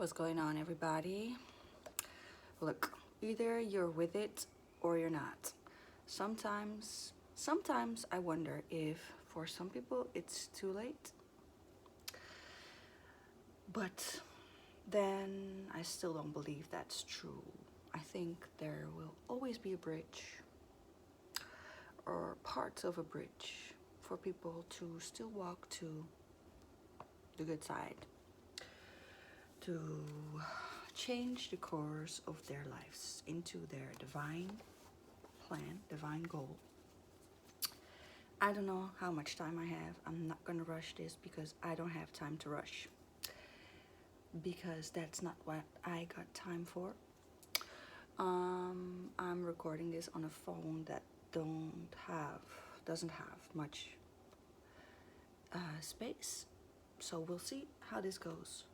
What's going on, everybody? Look, either you're with it or you're not. Sometimes I wonder if for some people it's too late, but then I still don't believe that's true. I think there will always be a bridge or parts of a bridge for people to still walk to the good side, to change the course of their lives into their divine plan, divine goal. I don't know how much time I have. I'm not gonna rush this because I don't have time to rush, because that's not what I got time for. I'm recording this on a phone that doesn't have much space, so we'll see how this goes.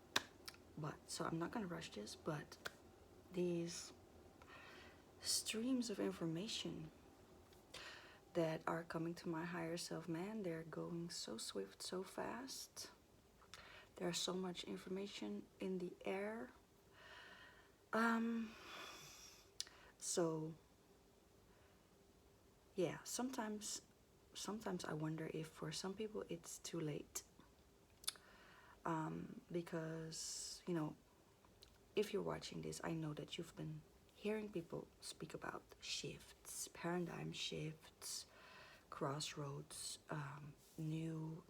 But so I'm not gonna rush this, but these streams of information that are coming to my higher self, man, they're going so swift, so fast. There's so much information in the air. So yeah, sometimes I wonder if for some people it's too late. Because, you know, if you're watching this, I know that you've been hearing people speak about shifts, paradigm shifts, crossroads, new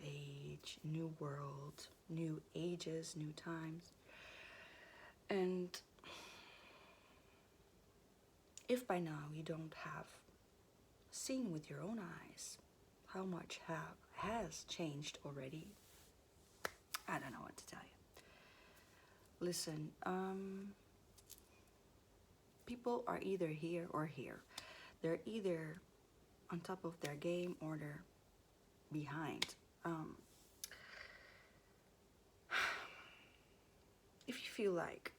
age, new world, new ages, new times. And if by now you don't have seen with your own eyes how much has changed already, I don't know what to tell you. Listen, people are either here or here. They're either on top of their game or they're behind. If you feel like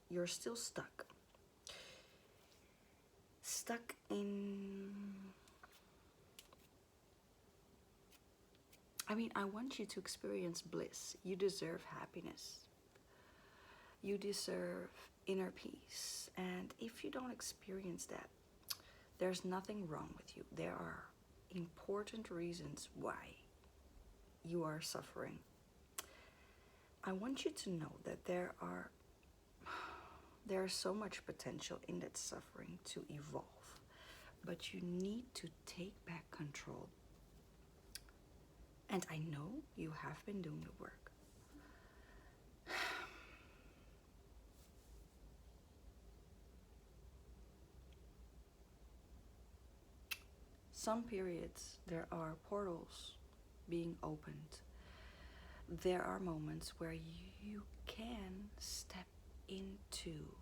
you're still stuck in, I want you to experience bliss. You deserve happiness. You deserve inner peace. And if you don't experience that, there's nothing wrong with you. There are important reasons why you are suffering. I want you to know that there's so much potential in that suffering to evolve, but you need to take back control. And I know you have been doing the work. Some periods there are portals being opened. There are moments where you can step into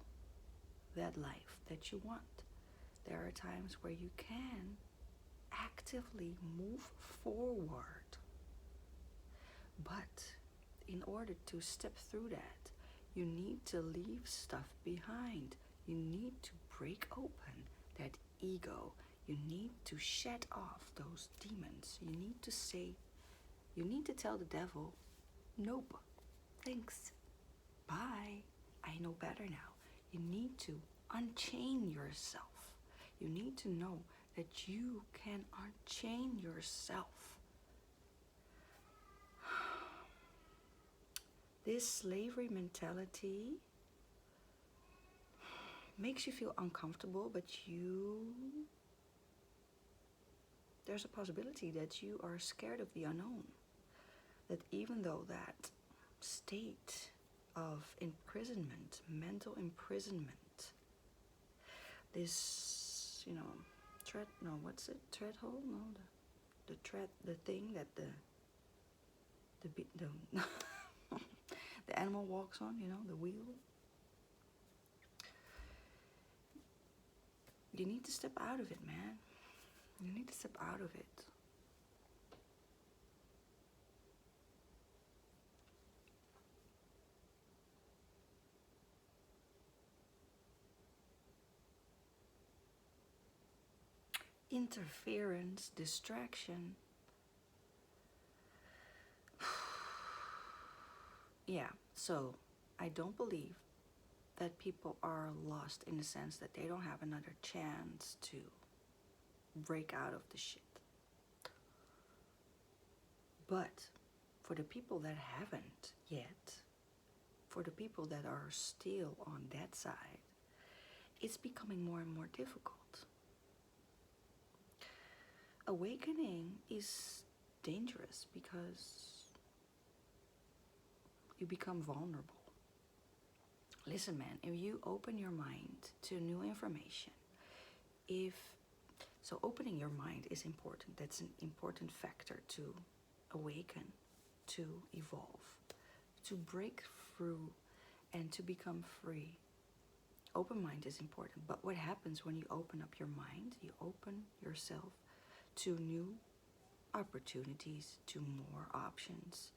that life that you want. There are times where you can actively move forward. But in order to step through that, you need to leave stuff behind. You need to break open that ego. You need to shed off those demons. You need to tell the devil, nope, thanks, bye, I know better now. You need to unchain yourself. You need to know that you can unchain yourself. This slavery mentality makes you feel uncomfortable, but there's a possibility that you are scared of the unknown. That even though that state of imprisonment, mental imprisonment, this, thread hole? No, the thing that the the animal walks on, the wheel. You need to step out of it, man. You need to step out of it. Interference, distraction. Yeah, so I don't believe that people are lost in the sense that they don't have another chance to break out of the shit. But for the people that haven't yet, for the people that are still on that side, it's becoming more and more difficult. Awakening is dangerous because you become vulnerable. Listen, man, if you open your mind to new information, so opening your mind is important. That's an important factor to awaken, to evolve, to break through, and to become free. Open mind is important, but what happens when you open up your mind? You open yourself to new opportunities, to more options,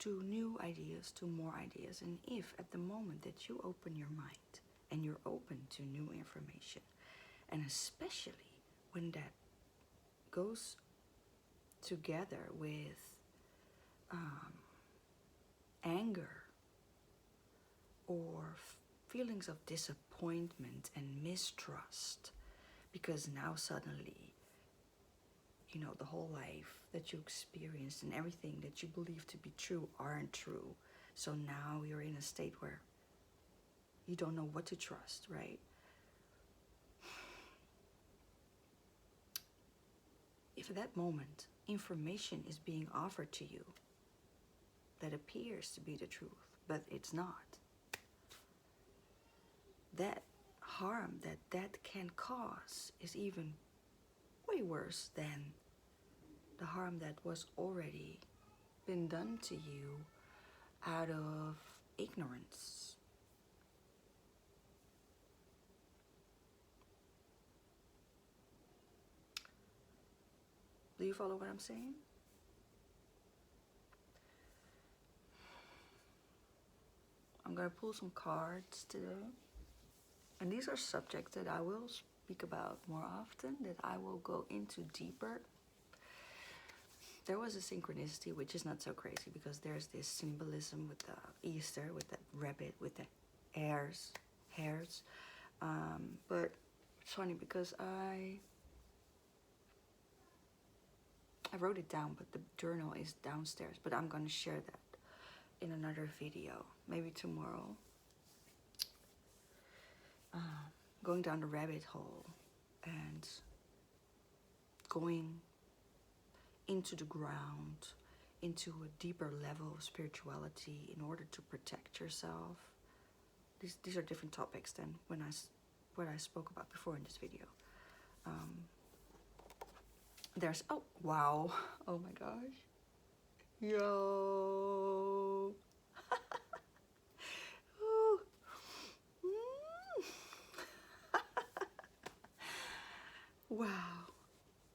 to new ideas, to more ideas. And if at the moment that you open your mind and you're open to new information, and especially when that goes together with anger or feelings of disappointment and mistrust, because now suddenly, you know, the whole life that you experienced and everything that you believe to be true aren't true. So now you're in a state where you don't know what to trust, right? If at that moment information is being offered to you that appears to be the truth, but it's not, that harm that can cause is even way worse than the harm that was already been done to you out of ignorance. Do you follow what I'm saying? I'm going to pull some cards today. And these are subjects that I will speak about more often, that I will go into deeper. There was a synchronicity, which is not so crazy because there's this symbolism with the Easter, with the rabbit, with the hairs. But it's funny because I wrote it down, but the journal is downstairs. But I'm going to share that in another video, maybe tomorrow. Going down the rabbit hole and going into the ground, into a deeper level of spirituality in order to protect yourself. These are different topics than what I spoke about before in this video. There's, oh, wow. Oh my gosh. Yo. Ooh. Wow.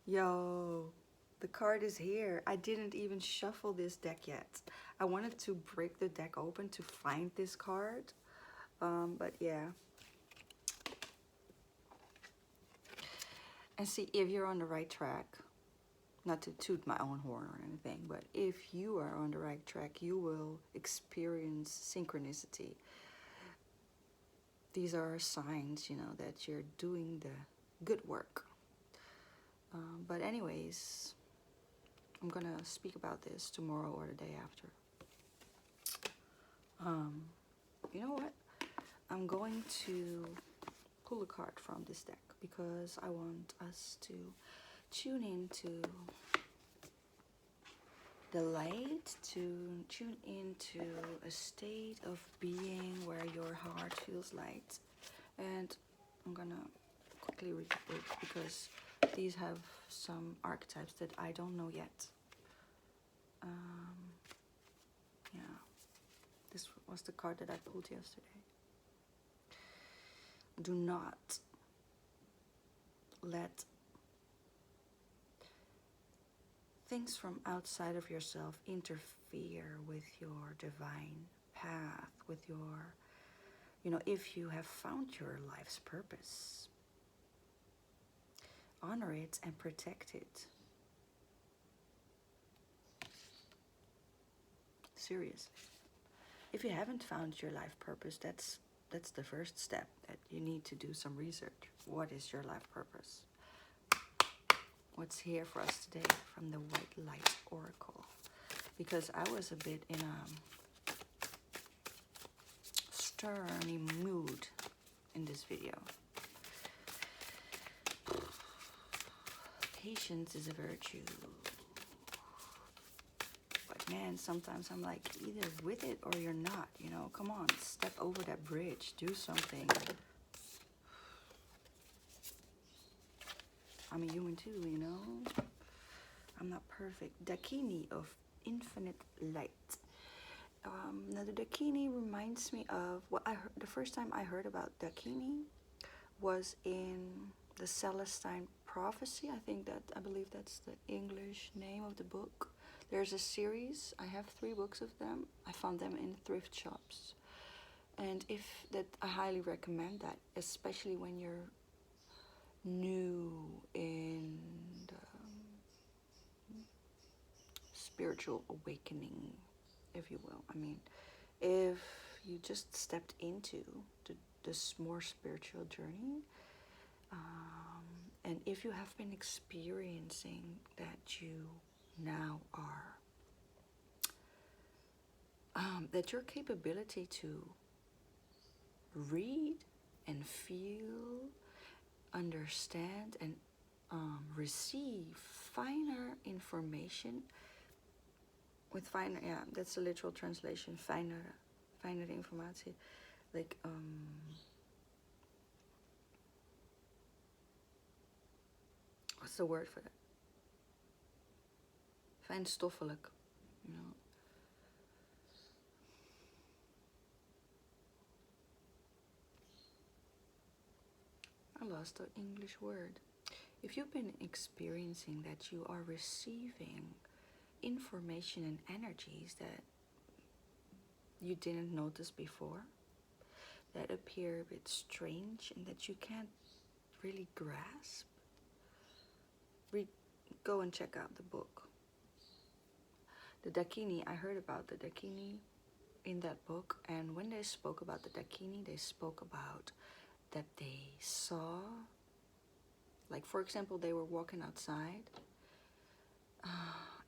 Yo. The card is here. I didn't even shuffle this deck yet. I wanted to break the deck open to find this card. But yeah. And see if you're on the right track. Not to toot my own horn or anything, but if you are on the right track, you will experience synchronicity. These are signs, you know, that you're doing the good work. But anyways, I'm gonna speak about this tomorrow or the day after. You know what? I'm going to pull a card from this deck because I want us to tune into the light, to tune into a state of being where your heart feels light. And I'm gonna quickly read the book because these have some archetypes that I don't know yet. Yeah, this was the card that I pulled yesterday. Do not let things from outside of yourself interfere with your divine path, with your, you know, if you have found your life's purpose, honor it and protect it. Seriously. if you haven't found your life purpose, that's the first step, that you need to do some research. What is your life purpose? What's here for us today from the White Light Oracle? Because I was a bit in a sterny mood in this video. Patience is a virtue. But man, sometimes I'm like, either with it or you're not, you know. Come on, step over that bridge, do something. I'm a human too, you know. I'm not perfect. Dakini of infinite light. Now the Dakini reminds me of what I heard the first time I heard about Dakini was in the Celestine Prophecy. I believe that's the English name of the book. There's a series. I have 3 books of them. I found them in thrift shops, and I highly recommend that, especially when you're new in the spiritual awakening, if you will. I mean, if you just stepped into this more spiritual journey, and if you have been experiencing that you now are, that your capability to read and feel, understand, and receive finer information with finer, yeah, that's the literal translation, finer informatie, like what's the word for that? Fijnstoffelijk, you know. I lost the English word. If you've been experiencing that you are receiving information and energies that you didn't notice before, that appear a bit strange and that you can't really grasp, go and check out the book. The Dakini, I heard about the Dakini in that book, and when they spoke about the Dakini, they spoke about that they saw, like for example, they were walking outside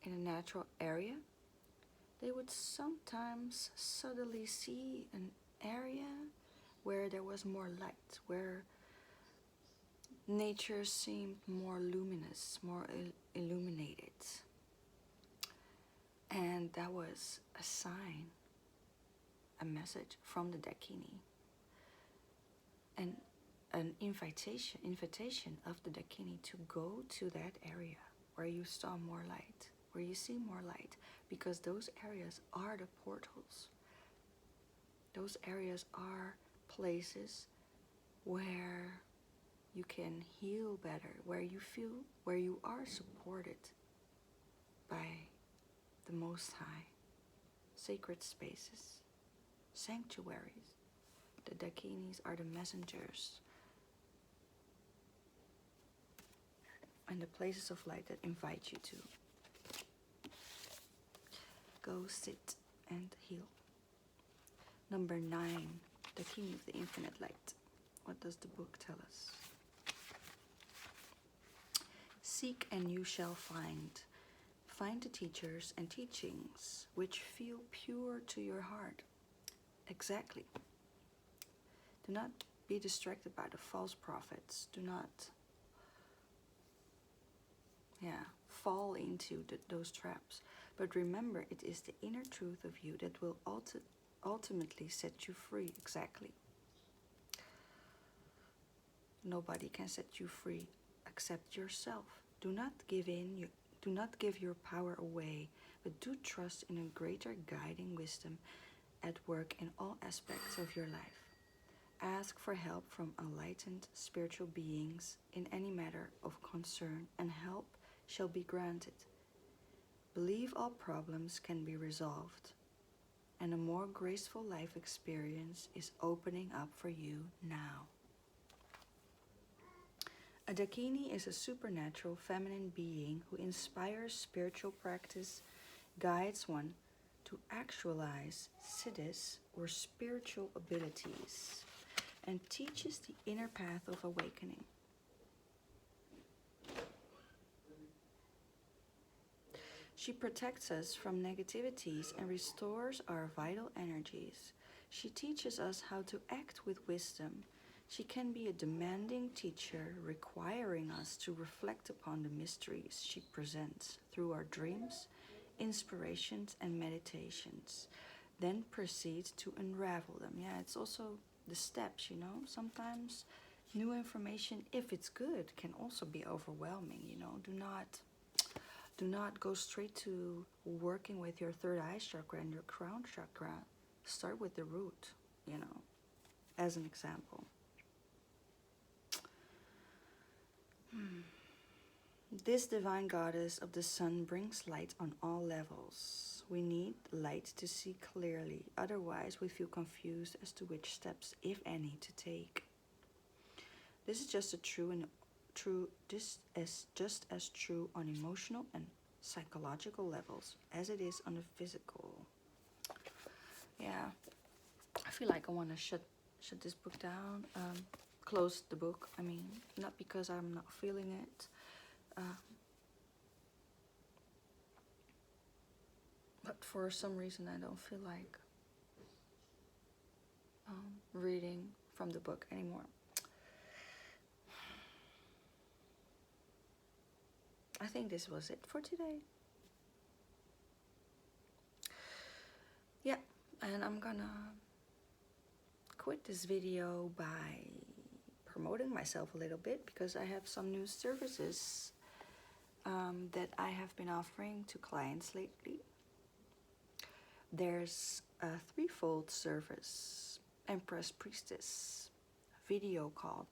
in a natural area. They would sometimes suddenly see an area where there was more light, where nature seemed more luminous, more illuminated. And that was a sign, a message from the Dakini, and an invitation of the Dakini to go to that area where you saw more light, where you see more light, because those areas are the portals. Those areas are places where you can heal better, where you are supported by the Most High, sacred spaces, sanctuaries. The Dakinis are the messengers and the places of light that invite you to go sit and heal. Number 9, Dakini of the infinite light. What does the book tell us? Seek and you shall find. Find the teachers and teachings which feel pure to your heart. Exactly. Do not be distracted by the false prophets. Do not fall into those traps. But remember, it is the inner truth of you that will ultimately set you free. Exactly. Nobody can set you free except yourself. Do not give in. Do not give your power away, but do trust in a greater guiding wisdom at work in all aspects of your life. Ask for help from enlightened spiritual beings in any matter of concern, and help shall be granted. Believe all problems can be resolved, and a more graceful life experience is opening up for you now. A Dakini is a supernatural feminine being who inspires spiritual practice, guides one to actualize siddhis or spiritual abilities and teaches the inner path of awakening. She protects us from negativities and restores our vital energies. She teaches us how to act with wisdom. She can be a demanding teacher, requiring us to reflect upon the mysteries she presents through our dreams, inspirations, and meditations, then proceed to unravel them. Yeah, it's also the steps, you know. Sometimes new information, if it's good, can also be overwhelming, you know. Do not go straight to working with your third eye chakra and your crown chakra. Start with the root, you know, as an example. This divine goddess of the sun brings light on all levels. We need light to see clearly, otherwise we feel confused as to which steps, if any, to take. This is just just as true on emotional and psychological levels as it is on the physical. Yeah, I feel like I want to shut this book down, close the book. I mean, not because I'm not feeling it, but for some reason I don't feel like reading from the book anymore. I think this was it for today. Yeah, and I'm gonna quit this video by promoting myself a little bit, because I have some new services that I have been offering to clients lately. There's a threefold service: Empress Priestess video call.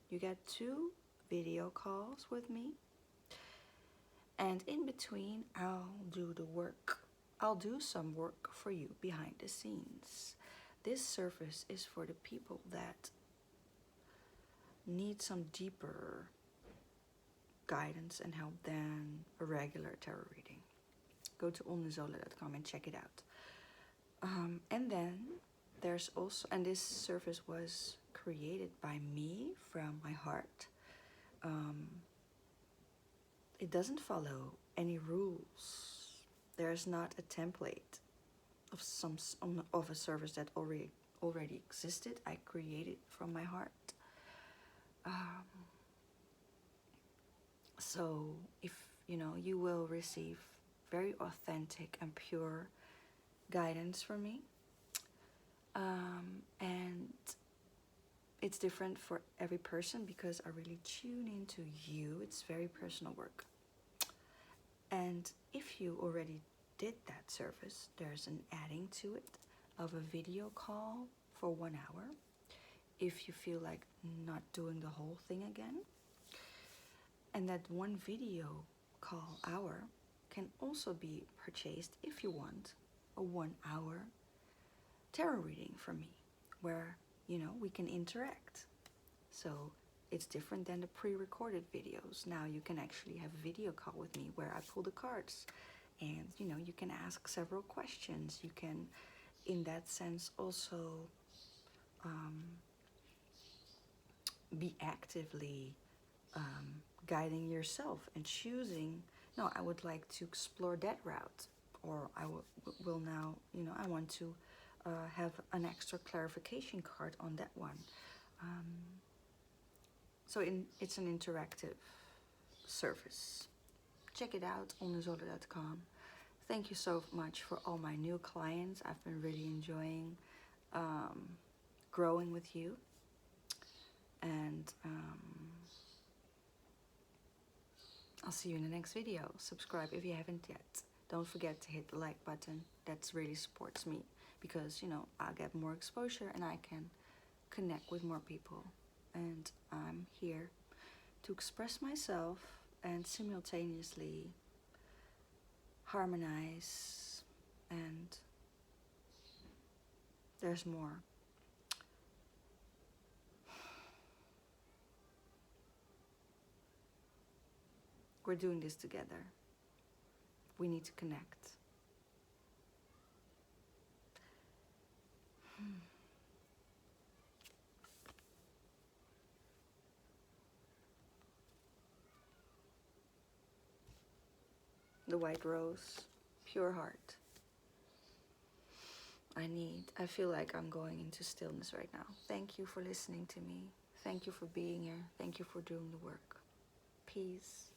You get 2 video calls with me, and in between I'll do the work. I'll do some work for you behind the scenes. This service is for the people that need some deeper guidance and help than a regular tarot reading. Go to OLNUZOLA.com and check it out. And then there's also, and this service was created by me from my heart. It doesn't follow any rules. There's not a template of a service that already existed. I created from my heart. So if you know, you will receive very authentic and pure guidance from me, and it's different for every person because I really tune into you. It's very personal work. And if you already did that service, there's an adding to it of a video call for 1 hour if you feel like not doing the whole thing again. And that one video call hour can also be purchased if you want a 1 hour tarot reading from me, where, you know, we can interact. So it's different than the pre-recorded videos. Now you can actually have a video call with me where I pull the cards, and you know, you can ask several questions. You can, in that sense, also be actively guiding yourself and choosing, no, I would like to explore that route, or I will now, you know, I want to have an extra clarification card on that one. So it's an interactive service. Check it out, OLNUZOLA.com. Thank you so much for all my new clients. I've been really enjoying growing with you. And I'll see you in the next video. Subscribe if you haven't yet. Don't forget to hit the like button. That really supports me, because, you know, I'll get more exposure and I can connect with more people. And I'm here to express myself and simultaneously harmonize, and there's more. We're doing this together. We need to connect. The white rose, pure heart. I feel like I'm going into stillness right now. Thank you for listening to me. Thank you for being here. Thank you for doing the work. Peace.